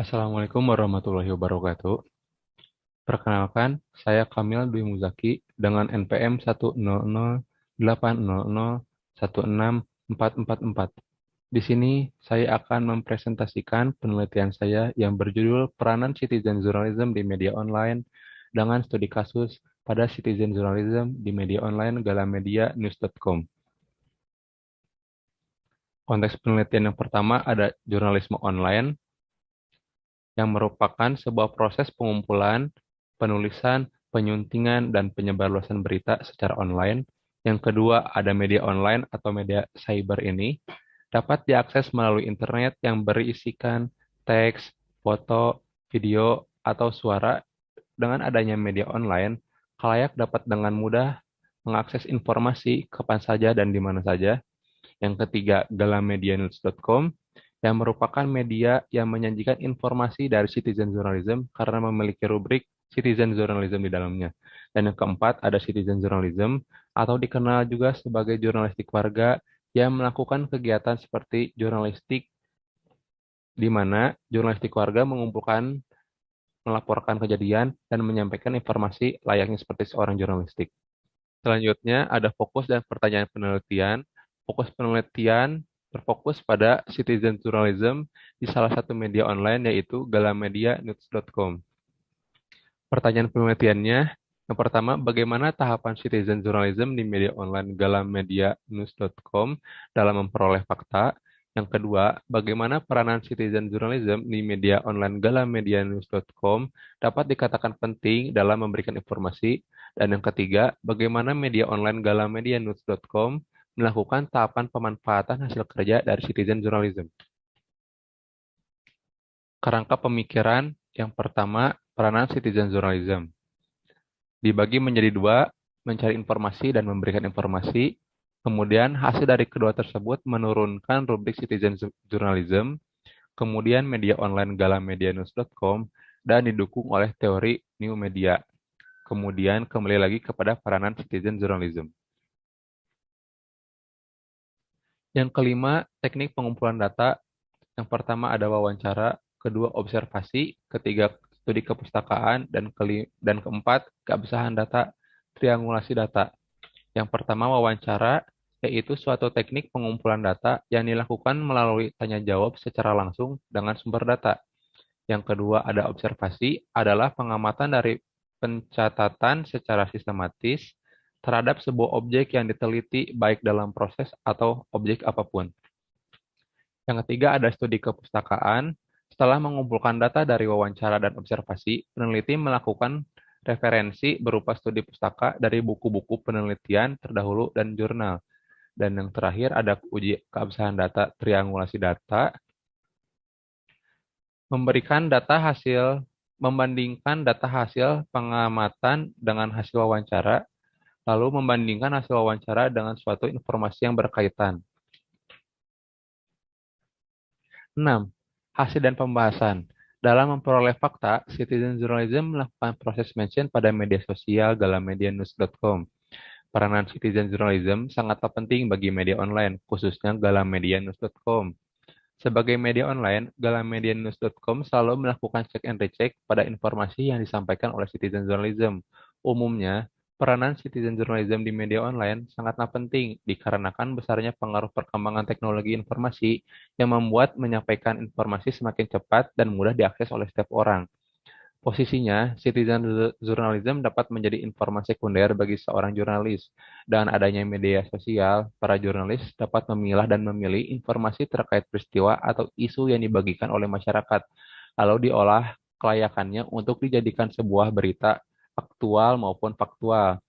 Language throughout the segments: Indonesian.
Assalamualaikum warahmatullahi wabarakatuh. Perkenalkan, saya Kamil Dwi Muzaki dengan NPM 10080016444. Di sini saya akan mempresentasikan penelitian saya yang berjudul Peranan Citizen Journalism di Media Online dengan studi kasus pada Citizen Journalism di media online galamedia-news.com. Konteks penelitian yang pertama ada jurnalisme online, yang merupakan sebuah proses pengumpulan, penulisan, penyuntingan, dan penyebarluasan berita secara online. Yang kedua, ada media online atau media cyber ini dapat diakses melalui internet yang berisikan teks, foto, video, atau suara. Dengan adanya media online, khalayak dapat dengan mudah mengakses informasi kapan saja dan di mana saja. Yang ketiga, galamedianews.com yang merupakan media yang menyajikan informasi dari citizen journalism karena memiliki rubrik citizen journalism di dalamnya. Dan yang keempat, ada citizen journalism atau dikenal juga sebagai jurnalistik warga yang melakukan kegiatan seperti jurnalistik di mana jurnalistik warga mengumpulkan, melaporkan kejadian, dan menyampaikan informasi layaknya seperti seorang jurnalistik. Selanjutnya ada fokus dan pertanyaan penelitian. Fokus penelitian berfokus pada citizen journalism di salah satu media online yaitu galamedianews.com. Pertanyaan penelitiannya, yang pertama, bagaimana tahapan citizen journalism di media online galamedianews.com dalam memperoleh fakta? Yang kedua, bagaimana peranan citizen journalism di media online galamedianews.com dapat dikatakan penting dalam memberikan informasi? Dan yang ketiga, bagaimana media online galamedianews.com melakukan tahapan pemanfaatan hasil kerja dari citizen journalism? Kerangka pemikiran yang pertama, peranan citizen journalism dibagi menjadi dua, mencari informasi dan memberikan informasi. Kemudian hasil dari kedua tersebut menurunkan rubrik citizen journalism, kemudian media online galamedianews.com, dan didukung oleh teori new media. Kemudian kembali lagi kepada peranan citizen journalism. Yang kelima, teknik pengumpulan data. Yang pertama ada wawancara, kedua observasi, ketiga studi kepustakaan, dan keempat keabsahan data, triangulasi data. Yang pertama wawancara, yaitu suatu teknik pengumpulan data yang dilakukan melalui tanya jawab secara langsung dengan sumber data. Yang kedua ada observasi, adalah pengamatan dari pencatatan secara sistematis terhadap sebuah objek yang diteliti baik dalam proses atau objek apapun. Yang ketiga ada studi kepustakaan. Setelah mengumpulkan data dari wawancara dan observasi, peneliti melakukan referensi berupa studi pustaka dari buku-buku penelitian terdahulu dan jurnal. Dan yang terakhir ada uji keabsahan data, triangulasi data, membandingkan data hasil pengamatan dengan hasil wawancara, lalu membandingkan hasil wawancara dengan suatu informasi yang berkaitan. 6. Hasil dan pembahasan. Dalam memperoleh fakta, citizen journalism melakukan proses mention pada media sosial galamedianews.com. Peranan citizen journalism sangatlah penting bagi media online, khususnya galamedianews.com. Sebagai media online, galamedianews.com selalu melakukan check and recheck pada informasi yang disampaikan oleh citizen journalism. Umumnya, peranan citizen journalism di media online sangatlah penting dikarenakan besarnya pengaruh perkembangan teknologi informasi yang membuat menyampaikan informasi semakin cepat dan mudah diakses oleh setiap orang. Posisinya, citizen journalism dapat menjadi informasi sekunder bagi seorang jurnalis. Dengan adanya media sosial, para jurnalis dapat memilah dan memilih informasi terkait peristiwa atau isu yang dibagikan oleh masyarakat, lalu diolah kelayakannya untuk dijadikan sebuah berita aktual maupun faktual.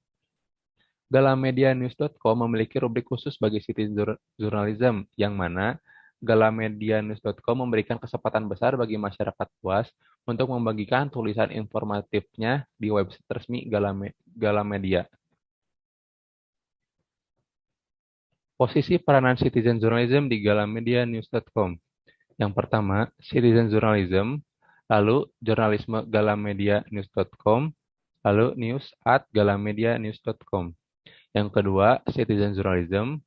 Galamedianews.com memiliki rubrik khusus bagi citizen journalism, yang mana galamedianews.com memberikan kesempatan besar bagi masyarakat luas untuk membagikan tulisan informatifnya di website resmi Galamedia. Posisi peranan citizen journalism di galamedianews.com. Yang pertama, citizen journalism, lalu jurnalisme galamedianews.com, lalu news@galamedianews.com. Yang kedua, citizen journalism,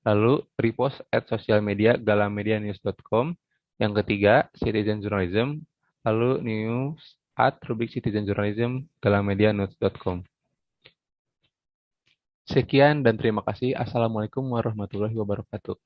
lalu repost at social media galamedianews.com. Yang ketiga, citizen journalism, lalu news@rubrik-citizenjournalism.galanmedia.notes.com. Sekian dan terima kasih. Assalamualaikum warahmatullahi wabarakatuh.